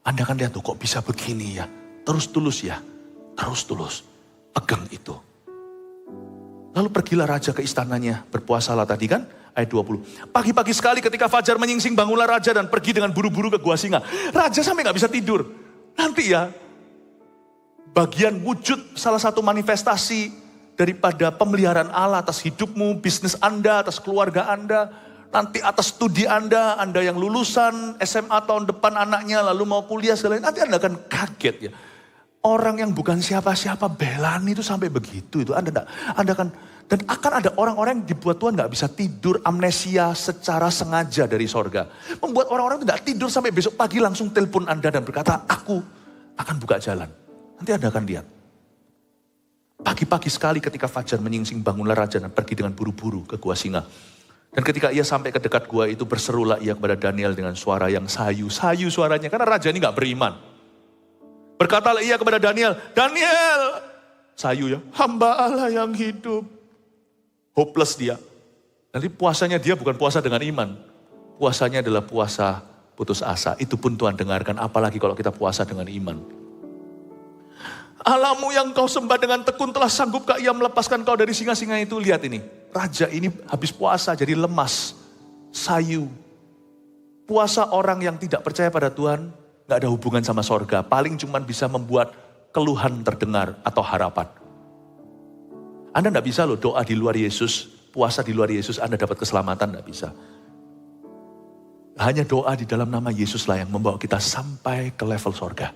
Anda akan lihat tuh kok bisa begini ya. Terus tulus ya. Terus tulus. Pegang itu. Lalu pergilah raja ke istananya. Berpuasalah tadi kan. Ayat 20. Pagi-pagi sekali ketika fajar menyingsing bangunlah raja dan pergi dengan buru-buru ke gua singa. Raja sampai gak bisa tidur. Nanti ya, bagian wujud salah satu manifestasi daripada pemeliharaan Allah atas hidupmu, bisnis Anda, atas keluarga Anda. Nanti atas studi Anda yang lulusan SMA tahun depan anaknya lalu mau kuliah segala. Nanti Anda akan kaget ya. Orang yang bukan siapa-siapa belan itu sampai begitu itu. Anda akan... Dan akan ada orang-orang yang dibuat Tuhan gak bisa tidur, amnesia secara sengaja dari sorga. Membuat orang-orang itu gak tidur sampai besok pagi langsung telepon Anda dan berkata, aku akan buka jalan. Nanti Anda akan lihat. Pagi-pagi sekali ketika fajar menyingsing bangunlah raja dan pergi dengan buru-buru ke gua singa. Dan ketika ia sampai ke dekat gua itu berserulah ia kepada Daniel dengan suara yang sayu. Sayu suaranya karena raja ini gak beriman. Berkatalah ia kepada Daniel, Daniel, sayu ya, hamba Allah yang hidup. Hopeless dia. Nanti puasanya dia bukan puasa dengan iman. Puasanya adalah puasa putus asa. Itu pun Tuhan dengarkan. Apalagi kalau kita puasa dengan iman. Allahmu yang kau sembah dengan tekun telah sanggupkah ia melepaskan kau dari singa-singa itu. Lihat ini. Raja ini habis puasa jadi lemas. Sayu. Puasa orang yang tidak percaya pada Tuhan. Gak ada hubungan sama sorga. Paling cuma bisa membuat keluhan terdengar atau harapan. Anda tidak bisa loh doa di luar Yesus, puasa di luar Yesus, Anda dapat keselamatan, tidak bisa. Hanya doa di dalam nama Yesus lah yang membawa kita sampai ke level sorga.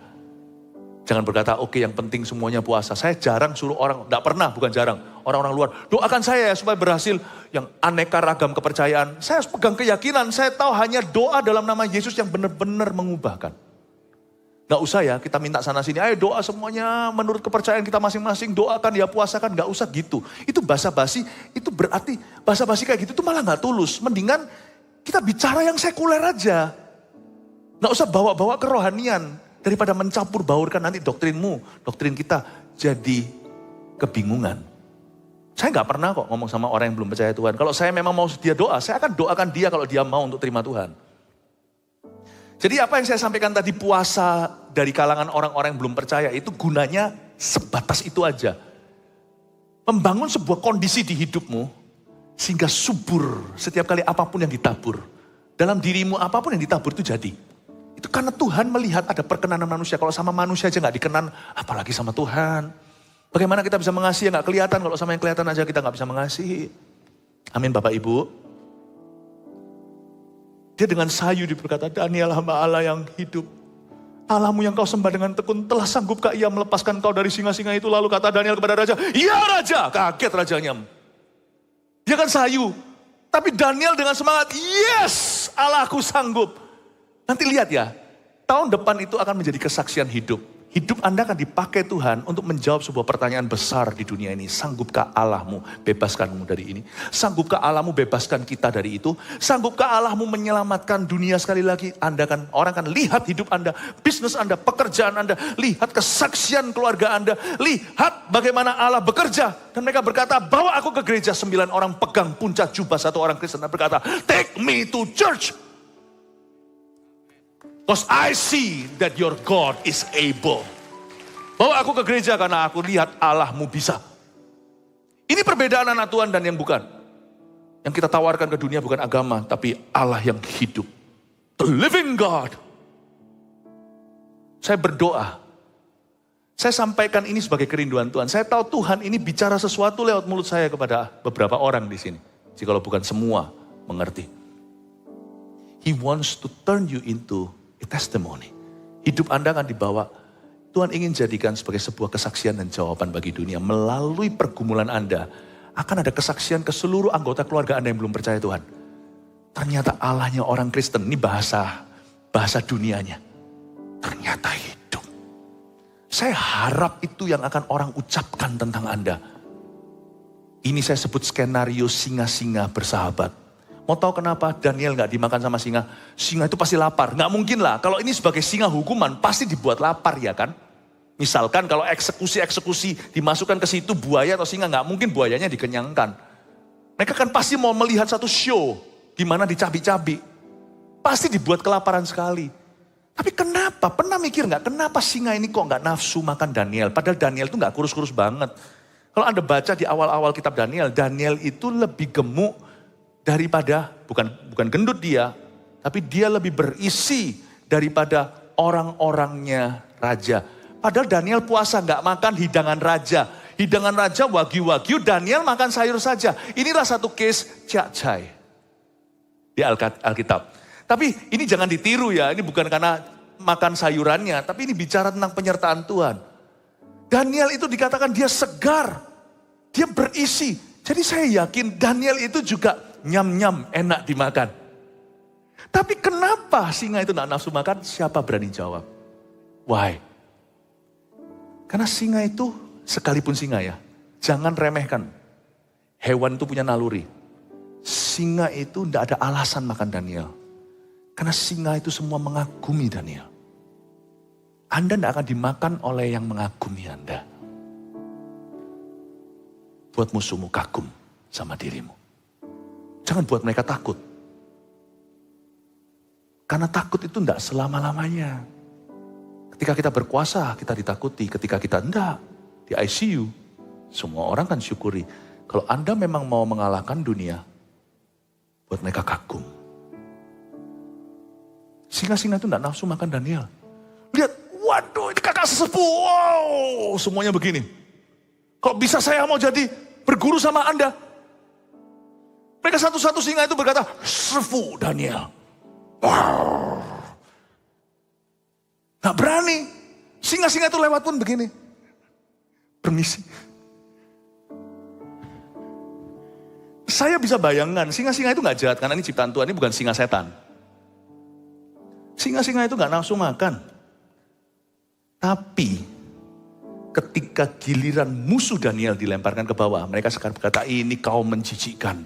Jangan berkata, oke yang penting semuanya puasa. Saya jarang suruh orang, tidak pernah, bukan jarang. Orang-orang luar, doakan saya ya supaya berhasil. Yang aneka ragam kepercayaan. Saya harus pegang keyakinan, saya tahu hanya doa dalam nama Yesus yang benar-benar mengubahkan. Gak usah ya kita minta sana sini, ayo doa semuanya menurut kepercayaan kita masing-masing, doakan ya puasakan, gak usah gitu. Itu basa-basi, itu berarti basa-basi kayak gitu itu malah gak tulus. Mendingan kita bicara yang sekuler aja. Gak usah bawa-bawa kerohanian, daripada mencampur baurkan nanti doktrinmu, doktrin kita jadi kebingungan. Saya gak pernah kok ngomong sama orang yang belum percaya Tuhan. Kalau saya memang mau dia doa, saya akan doakan dia kalau dia mau untuk terima Tuhan. Jadi apa yang saya sampaikan tadi puasa dari kalangan orang-orang yang belum percaya itu gunanya sebatas itu aja. Membangun sebuah kondisi di hidupmu sehingga subur setiap kali apapun yang ditabur. Dalam dirimu apapun yang ditabur itu jadi. Itu karena Tuhan melihat ada perkenanan manusia. Kalau sama manusia aja gak dikenan, apalagi sama Tuhan. Bagaimana kita bisa mengasihi yang gak kelihatan, kalau sama yang kelihatan aja kita gak bisa mengasihi. Amin Bapak Ibu. Dia dengan sayu berkata, Daniel hamba Allah yang hidup. Allahmu yang kau sembah dengan tekun telah sanggupkah ia melepaskan kau dari singa-singa itu? Lalu kata Daniel kepada raja, ya raja. Kaget rajanya. Dia kan sayu. Tapi Daniel dengan semangat, yes, Allahku sanggup. Nanti lihat ya, tahun depan itu akan menjadi kesaksian hidup. Hidup Anda akan dipakai Tuhan untuk menjawab sebuah pertanyaan besar di dunia ini. Sanggupkah Allahmu bebaskanmu dari ini? Sanggupkah Allahmu bebaskan kita dari itu? Sanggupkah Allahmu menyelamatkan dunia sekali lagi? Orang akan lihat hidup Anda, bisnis Anda, pekerjaan Anda. Lihat kesaksian keluarga Anda. Lihat bagaimana Allah bekerja. Dan mereka berkata, bawa aku ke gereja. 9 orang pegang puncak jubah, 1 orang Kristen berkata, take me to church. Because I see that your God is able. Bawa aku ke gereja karena aku lihat Allahmu bisa. Ini perbedaan anak Tuhan dan yang bukan. Yang kita tawarkan ke dunia bukan agama, tapi Allah yang hidup. The living God. Saya berdoa. Saya sampaikan ini sebagai kerinduan Tuhan. Saya tahu Tuhan ini bicara sesuatu lewat mulut saya kepada beberapa orang di sini. Jikalau bukan semua mengerti. He wants to turn you into a testimony. Hidup Anda akan dibawa, Tuhan ingin jadikan sebagai sebuah kesaksian dan jawaban bagi dunia. Melalui pergumulan Anda, akan ada kesaksian ke seluruh anggota keluarga Anda yang belum percaya Tuhan. Ternyata Allahnya orang Kristen, ini bahasa dunianya. Ternyata hidup. Saya harap itu yang akan orang ucapkan tentang Anda. Ini saya sebut skenario singa-singa bersahabat. Mau tahu kenapa Daniel gak dimakan sama singa? Singa itu pasti lapar. Gak mungkin lah. Kalau ini sebagai singa hukuman pasti dibuat lapar ya kan? Misalkan kalau eksekusi dimasukkan ke situ buaya atau singa. Gak mungkin buayanya dikenyangkan. Mereka kan pasti mau melihat satu show. Gimana dicabi-cabi. Pasti dibuat kelaparan sekali. Tapi kenapa? Pernah mikir gak? Kenapa singa ini kok gak nafsu makan Daniel? Padahal Daniel itu gak kurus-kurus banget. Kalau Anda baca di awal-awal kitab Daniel. Daniel itu lebih gemuk daripada, bukan gendut dia, tapi dia lebih berisi daripada orang-orangnya raja. Padahal Daniel puasa gak makan hidangan raja. Hidangan raja wagyu-wagyu, Daniel makan sayur saja. Inilah satu case cacai di Alkitab. Tapi ini jangan ditiru ya, ini bukan karena makan sayurannya, tapi ini bicara tentang penyertaan Tuhan. Daniel itu dikatakan dia segar, dia berisi. Jadi saya yakin Daniel itu juga nyam-nyam enak dimakan. Tapi kenapa singa itu gak nafsu makan? Siapa berani jawab? Why? Karena singa itu, sekalipun singa ya, jangan remehkan. Hewan itu punya naluri. Singa itu gak ada alasan makan Daniel. Karena singa itu semua mengagumi Daniel. Anda gak akan dimakan oleh yang mengagumi Anda. Buat musuhmu kagum sama dirimu. Jangan buat mereka takut. Karena takut itu tidak selama-lamanya. Ketika kita berkuasa, kita ditakuti. Ketika kita enggak, di ICU, semua orang kan syukuri. Kalau Anda memang mau mengalahkan dunia, buat mereka kagum. Singa-singa itu tidak nafsu makan Daniel. Lihat, waduh ini kakak sesepuh, wow, semuanya begini. Kalau bisa saya mau jadi berguru sama Anda. Mereka satu-satu singa itu berkata, sefu Daniel. Wow. Gak berani. Singa-singa itu lewat pun begini. Permisi. Saya bisa bayangkan, singa-singa itu gak jahat. Karena ini ciptaan Tuhan, ini bukan singa setan. Singa-singa itu gak nafsu makan. Tapi ketika giliran musuh Daniel dilemparkan ke bawah, mereka sekarang berkata, ini kau menjijikkan.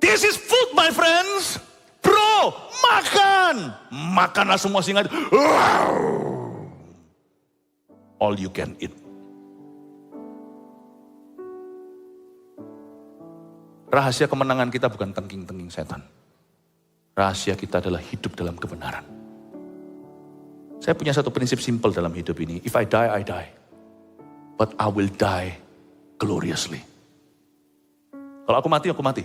This is food my friends. Bro, makan. Makanlah semua singa itu. All you can eat. Rahasia kemenangan kita bukan tengking-tengking setan. Rahasia kita adalah hidup dalam kebenaran. Saya punya satu prinsip simpel dalam hidup ini. If I die, I die. But I will die gloriously. Kalau aku mati, aku mati.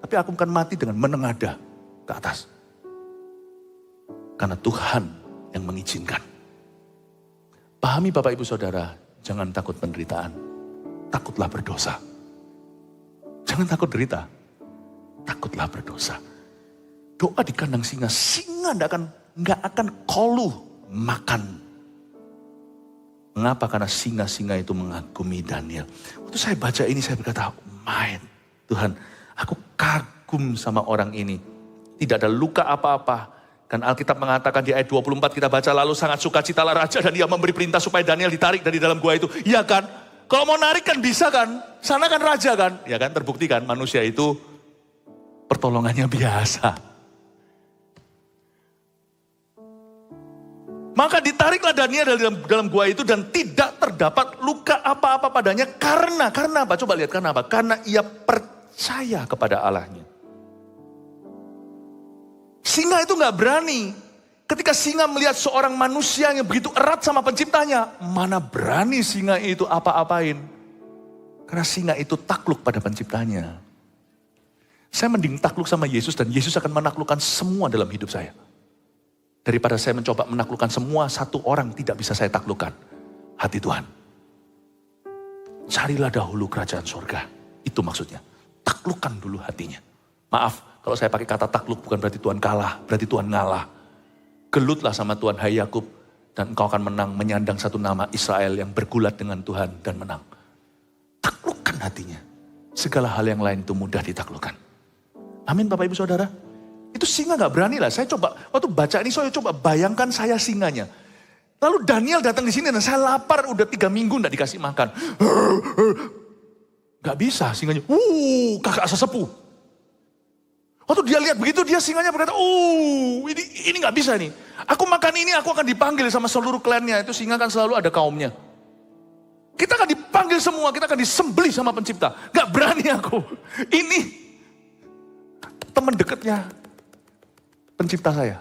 Tapi aku akan mati dengan menengadah ke atas. Karena Tuhan yang mengizinkan. Pahami Bapak Ibu Saudara, jangan takut penderitaan. Takutlah berdosa. Jangan takut derita. Takutlah berdosa. Doa di kandang singa. Singa nggak akan koluh makan. Mengapa? Karena singa-singa itu mengagumi Daniel. Waktu saya baca ini saya berkata, Tuhan, aku kagum sama orang ini. Tidak ada luka apa-apa. Dan Alkitab mengatakan di ayat 24 kita baca, lalu sangat sukacitalah raja dan ia memberi perintah supaya Daniel ditarik dari dalam gua itu. Iya kan? Kalau mau narik kan bisa kan? Sana kan raja kan? Ya kan, terbukti kan manusia itu pertolongannya biasa. Maka ditariklah Daniel dalam gua itu dan tidak terdapat luka apa-apa padanya. Karena apa? Coba lihat karena apa? Karena ia percaya kepada Allahnya. Singa itu gak berani. Ketika singa melihat seorang manusia yang begitu erat sama penciptanya, mana berani singa itu apa-apain. Karena singa itu takluk pada penciptanya. Saya mending takluk sama Yesus dan Yesus akan menaklukkan semua dalam hidup saya. Daripada saya mencoba menaklukkan semua, satu orang tidak bisa saya taklukkan. Hati Tuhan. Carilah dahulu kerajaan surga. Itu maksudnya. Taklukkan dulu hatinya. Maaf, kalau saya pakai kata takluk bukan berarti Tuhan kalah. Berarti Tuhan ngalah. Gelutlah sama Tuhan, hai Yakub. Dan engkau akan menang, menyandang satu nama Israel yang bergulat dengan Tuhan dan menang. Taklukkan hatinya. Segala hal yang lain itu mudah ditaklukkan. Amin Bapak Ibu Saudara. Itu singa gak berani lah. Saya coba, waktu baca ini saya coba bayangkan saya singanya. Lalu Daniel datang di sini dan saya lapar udah 3 minggu gak dikasih makan. Gak bisa singanya. Kakak sesepuh. Waktu dia lihat begitu dia singanya berkata, ini gak bisa nih. Aku makan ini aku akan dipanggil sama seluruh klannya. Itu singa kan selalu ada kaumnya. Kita akan dipanggil semua, kita akan disembelih sama pencipta. Gak berani aku. Ini teman dekatnya pencipta saya.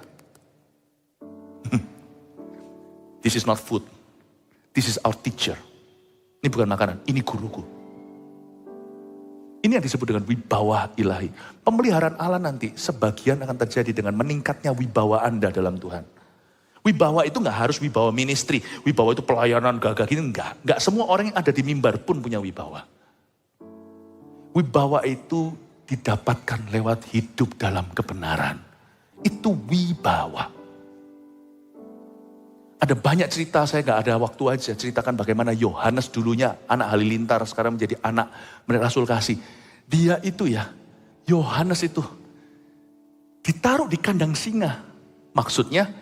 This is not food. This is our teacher. Ini bukan makanan, ini guruku. Ini yang disebut dengan wibawa ilahi. Pemeliharaan Allah nanti sebagian akan terjadi dengan meningkatnya wibawa Anda dalam Tuhan. Wibawa itu gak harus wibawa ministry. Wibawa itu pelayanan gagah gini, enggak. Enggak semua orang yang ada di mimbar pun punya wibawa. Wibawa itu didapatkan lewat hidup dalam kebenaran. Itu wibawa. Ada banyak cerita, saya gak ada waktu aja ceritakan bagaimana Yohanes dulunya anak halilintar, sekarang menjadi anak Rasul Kasih. Dia itu Yohanes itu ditaruh di kandang singa. Maksudnya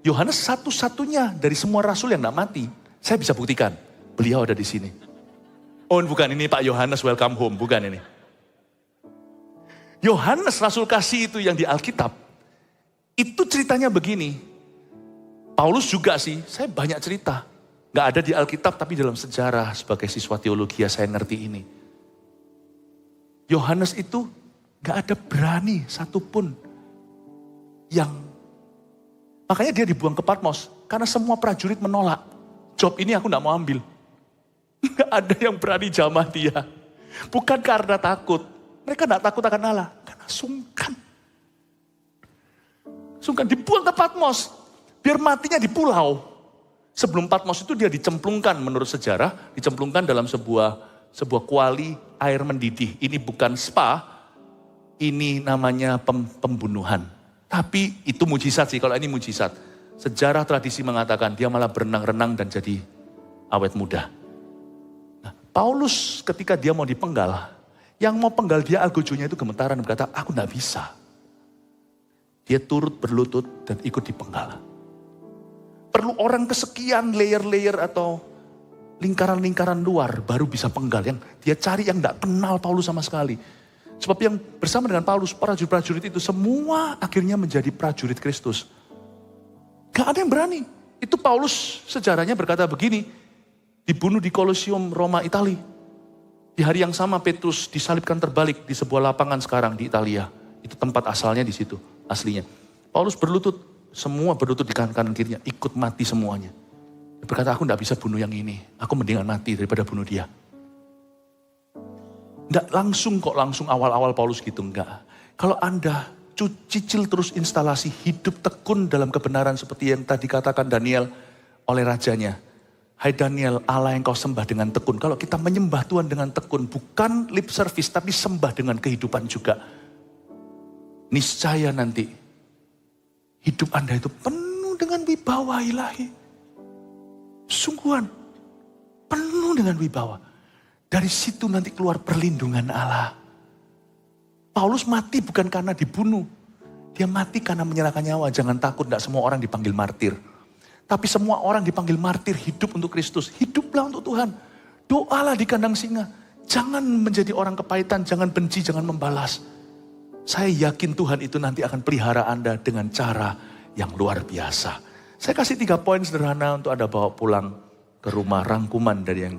Yohanes satu-satunya dari semua rasul yang gak mati. Saya bisa buktikan, beliau ada di sini. Oh bukan ini Pak Yohanes welcome home, bukan ini. Yohanes Rasul Kasih itu yang di Alkitab. Itu ceritanya begini. Paulus juga sih, saya banyak cerita. Gak ada di Alkitab tapi dalam sejarah sebagai siswa teologi saya ngerti ini. Yohanes itu gak ada berani satupun yang... Makanya dia dibuang ke Patmos. Karena semua prajurit menolak. Job ini aku gak mau ambil. Gak ada yang berani jamah dia. Bukan karena takut. Mereka gak takut akan Allah. Karena sungkan. Sungkan dibuang ke Patmos. Biar matinya di pulau. Sebelum Patmos itu dia dicemplungkan menurut sejarah. Dicemplungkan dalam sebuah kuali air mendidih. Ini bukan spa. Ini namanya pembunuhan. Tapi itu mujizat sih. Kalau ini mujizat. Sejarah tradisi mengatakan dia malah berenang-renang dan jadi awet muda. Nah, Paulus ketika dia mau dipenggal. Yang mau penggal dia algojonya itu gemetaran dan berkata, aku gak bisa. Dia turut berlutut dan ikut dipenggal. Perlu orang kesekian layer-layer atau lingkaran-lingkaran luar baru bisa penggal. Yang dia cari yang gak kenal Paulus sama sekali. Sebab yang bersama dengan Paulus, prajurit-prajurit itu semua akhirnya menjadi prajurit Kristus. Gak ada yang berani. Itu Paulus sejarahnya berkata begini. Dibunuh di Kolosium Roma, Itali. Di hari yang sama Petrus disalibkan terbalik di sebuah lapangan sekarang di Italia. Itu tempat asalnya di situ. Aslinya. Paulus berlutut, semua berlutut di kanan kirinya, ikut mati semuanya. Dia berkata, aku gak bisa bunuh yang ini, aku mendingan mati daripada bunuh dia. Gak langsung awal-awal Paulus gitu, enggak. Kalau Anda cicil terus instalasi hidup tekun dalam kebenaran seperti yang tadi katakan Daniel oleh rajanya. Hai Daniel, Allah yang kau sembah dengan tekun. Kalau kita menyembah Tuhan dengan tekun, bukan lip service, tapi sembah dengan kehidupan juga. Niscaya nanti hidup Anda itu penuh dengan Wibawa ilahi. Sungguhan. Penuh dengan wibawa. Dari situ nanti keluar perlindungan Allah. Paulus mati bukan karena dibunuh. Dia mati karena menyerahkan nyawa. Jangan takut, tidak semua orang dipanggil martir. Tapi semua orang dipanggil martir hidup untuk Kristus. Hiduplah untuk Tuhan. Doalah di kandang singa. Jangan menjadi orang kepahitan, jangan benci, jangan membalas. Saya yakin Tuhan itu nanti akan pelihara Anda dengan cara yang luar biasa. Saya kasih 3 poin sederhana untuk Anda bawa pulang ke rumah, rangkuman dari yang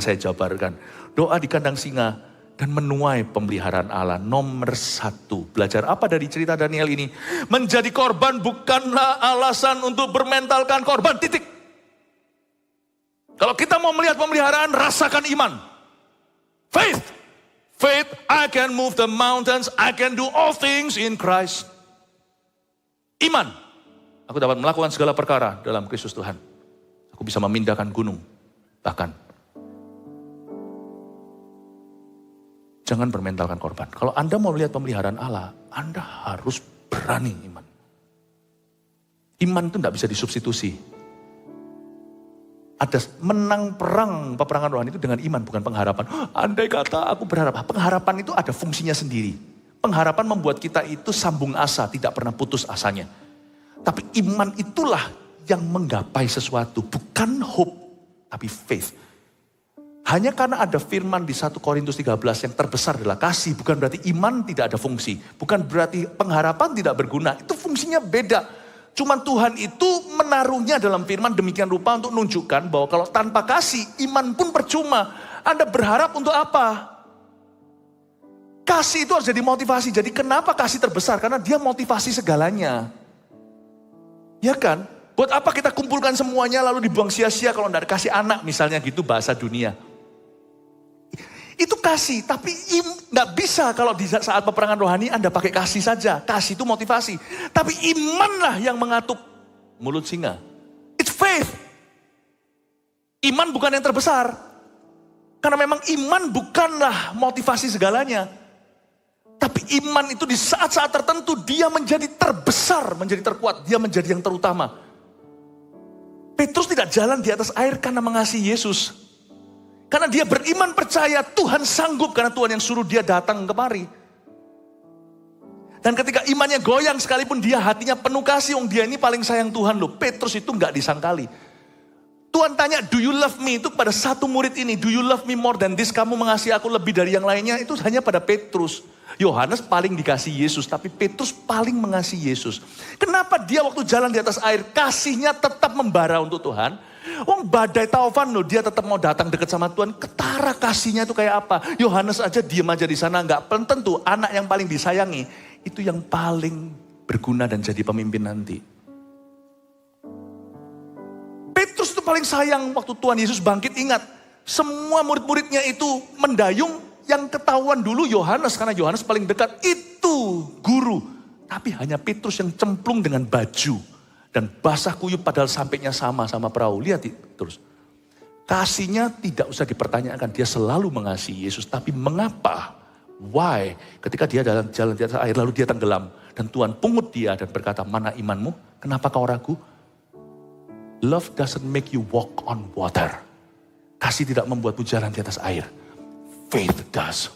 saya jabarkan. Doa di kandang singa dan menuai pemeliharaan Allah. Nomor 1, belajar apa dari cerita Daniel ini? Menjadi korban bukanlah alasan untuk bermentalkan korban, titik. Kalau kita mau melihat pemeliharaan, rasakan iman. Faith. Faith, I can move the mountains, I can do all things in Christ. Iman. Aku dapat melakukan segala perkara dalam Kristus Tuhan. Aku bisa memindahkan gunung. Bahkan. Jangan bermentalkan korban. Kalau Anda mau melihat pemeliharaan Allah, Anda harus berani iman. Iman itu tidak bisa disubstitusi. Ada menang peperangan rohani itu dengan iman, bukan pengharapan. Andai kata aku berharap. Pengharapan itu ada fungsinya sendiri. Pengharapan membuat kita itu sambung asa, tidak pernah putus asanya. Tapi iman itulah yang menggapai sesuatu. Bukan hope, tapi faith. Hanya karena ada firman di 1 Korintus 13 yang terbesar adalah kasih. Bukan berarti iman tidak ada fungsi. Bukan berarti pengharapan tidak berguna. Itu fungsinya beda. Cuman Tuhan itu menaruhnya dalam firman demikian rupa untuk menunjukkan bahwa kalau tanpa kasih, iman pun percuma. Anda berharap untuk apa? Kasih itu harus jadi motivasi. Jadi kenapa kasih terbesar? Karena dia motivasi segalanya. Ya kan? Buat apa kita kumpulkan semuanya lalu dibuang sia-sia kalau tidak kasih anak misalnya gitu bahasa dunia. Itu kasih, tapi nggak bisa kalau di saat peperangan rohani Anda pakai kasih saja. Kasih itu motivasi. Tapi imanlah yang mengatuk mulut singa. It's faith. Iman bukan yang terbesar. Karena memang iman bukanlah motivasi segalanya. Tapi iman itu di saat-saat tertentu dia menjadi terbesar, menjadi terkuat. Dia menjadi yang terutama. Petrus tidak jalan di atas air karena mengasihi Yesus. Karena dia beriman percaya Tuhan sanggup karena Tuhan yang suruh dia datang kemari. Dan ketika imannya goyang sekalipun dia hatinya penuh kasih. Dia ini paling sayang Tuhan loh. Petrus itu gak disangkali. Tuhan tanya, do you love me? Itu pada satu murid ini. Do you love me more than this? Kamu mengasihi aku lebih dari yang lainnya. Itu hanya pada Petrus. Yohanes paling dikasih Yesus. Tapi Petrus paling mengasihi Yesus. Kenapa dia waktu jalan di atas air. Kasihnya tetap membara untuk Tuhan. Badai taufan loh, dia tetap mau datang dekat sama Tuhan. Ketara kasihnya itu kayak apa? Yohanes aja diem aja di sana, nggak tentu anak yang paling disayangi itu yang paling berguna dan jadi pemimpin nanti. Petrus itu paling sayang waktu Tuhan Yesus bangkit. Ingat, semua murid-muridnya itu mendayung. Yang ketahuan dulu Yohanes karena Yohanes paling dekat itu guru. Tapi hanya Petrus yang cemplung dengan baju. Dan basah kuyup padahal sampainya sama perahu. Lihat terus. Kasihnya tidak usah dipertanyakan. Dia selalu mengasihi Yesus. Tapi mengapa? Why? Ketika dia jalan di atas air lalu dia tenggelam. Dan Tuhan pungut dia dan berkata, mana imanmu? Kenapa kau ragu? Love doesn't make you walk on water. Kasih tidak membuatmu jalan di atas air. Faith does.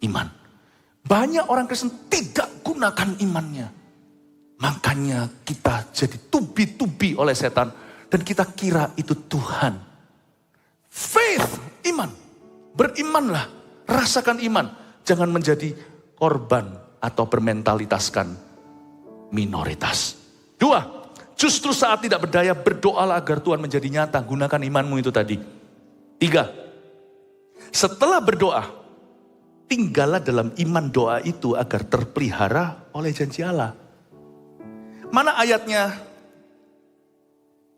Iman. Banyak orang Kristen tidak gunakan imannya. Makanya kita jadi tubi-tubi oleh setan. Dan kita kira itu Tuhan. Faith, iman. Berimanlah, rasakan iman. Jangan menjadi korban atau bermentalitaskan minoritas. 2, justru saat tidak berdaya berdoalah agar Tuhan menjadi nyata. Gunakan imanmu itu tadi. 3, setelah berdoa, tinggallah dalam iman doa itu agar terpelihara oleh janji Allah. Mana ayatnya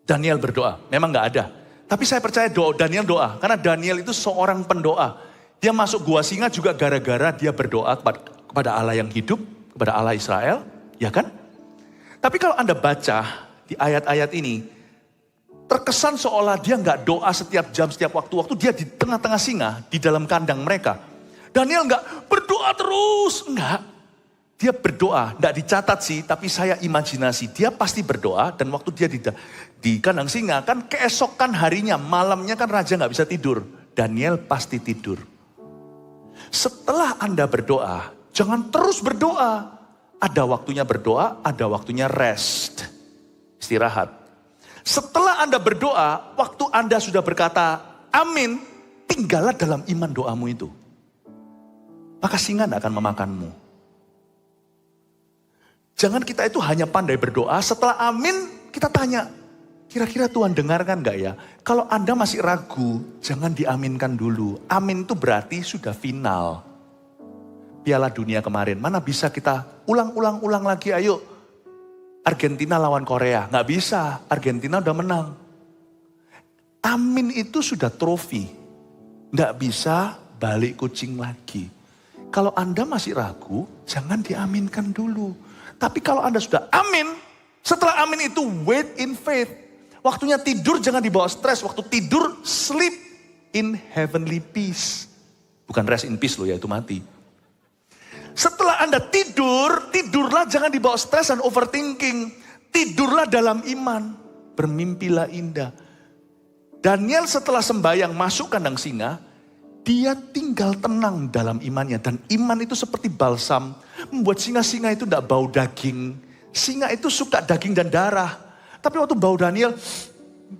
Daniel berdoa? Memang gak ada. Tapi saya percaya Daniel doa. Karena Daniel itu seorang pendoa. Dia masuk gua singa juga gara-gara dia berdoa kepada Allah yang hidup. Kepada Allah Israel. Ya kan? Tapi kalau Anda baca di ayat-ayat ini. Terkesan seolah dia gak doa setiap jam, setiap waktu-waktu. Dia di tengah-tengah singa. Di dalam kandang mereka. Daniel gak berdoa terus. Enggak. Dia berdoa, tidak dicatat sih, tapi saya imajinasi. Dia pasti berdoa dan waktu dia di kandang singa kan keesokan harinya, malamnya kan raja nggak bisa tidur. Daniel pasti tidur. Setelah Anda berdoa, jangan terus berdoa. Ada waktunya berdoa, ada waktunya rest, istirahat. Setelah Anda berdoa, waktu Anda sudah berkata amin, tinggallah dalam iman doamu itu. Maka singa tidak akan memakanmu. Jangan kita itu hanya pandai berdoa, setelah amin kita tanya, kira-kira Tuhan dengarkan gak ya? Kalau Anda masih ragu, jangan diaminkan dulu. Amin itu berarti sudah final. Piala Dunia kemarin, mana bisa kita ulang lagi, ayo. Argentina lawan Korea, gak bisa, Argentina udah menang. Amin itu sudah trofi, gak bisa balik kucing lagi. Kalau Anda masih ragu, jangan diaminkan dulu. Tapi kalau Anda sudah amin, setelah amin itu wait in faith. Waktunya tidur jangan dibawa stres. Waktu tidur sleep in heavenly peace. Bukan rest in peace loh ya, itu mati. Setelah Anda tidur, tidurlah jangan dibawa stres dan overthinking. Tidurlah dalam iman. Bermimpilah indah. Daniel setelah sembahyang masuk kandang singa, dia tinggal tenang dalam imannya. Dan iman itu seperti balsam. Membuat singa-singa itu tidak bau daging. Singa itu suka daging dan darah. Tapi waktu bau Daniel,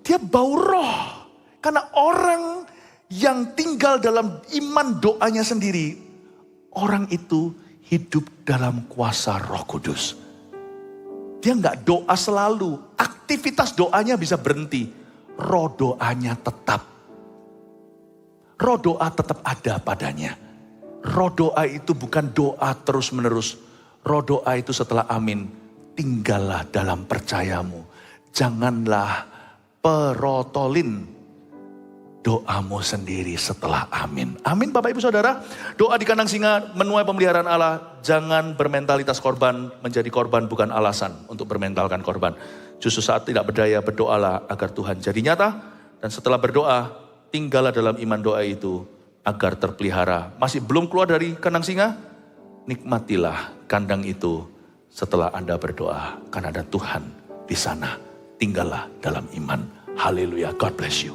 dia bau roh. Karena orang yang tinggal dalam iman doanya sendiri, orang itu hidup dalam kuasa Roh Kudus. Dia nggak doa selalu. Aktivitas doanya bisa berhenti. Roh doanya tetap. Roh doa tetap ada padanya. Roh doa itu bukan doa terus menerus. Roh doa itu setelah amin. Tinggallah dalam percayamu. Janganlah perotolin doamu sendiri setelah amin. Amin Bapak Ibu Saudara. Doa di kandang singa menuai pemeliharaan Allah. Jangan bermentalitas korban. Menjadi korban bukan alasan untuk bermentalkan korban. Justru saat tidak berdaya berdoalah agar Tuhan jadi nyata. Dan setelah berdoa, tinggallah dalam iman doa itu agar terpelihara. Masih belum keluar dari kandang singa? Nikmatilah kandang itu setelah Anda berdoa. Karena ada Tuhan di sana. Tinggallah dalam iman. Haleluya. God bless you.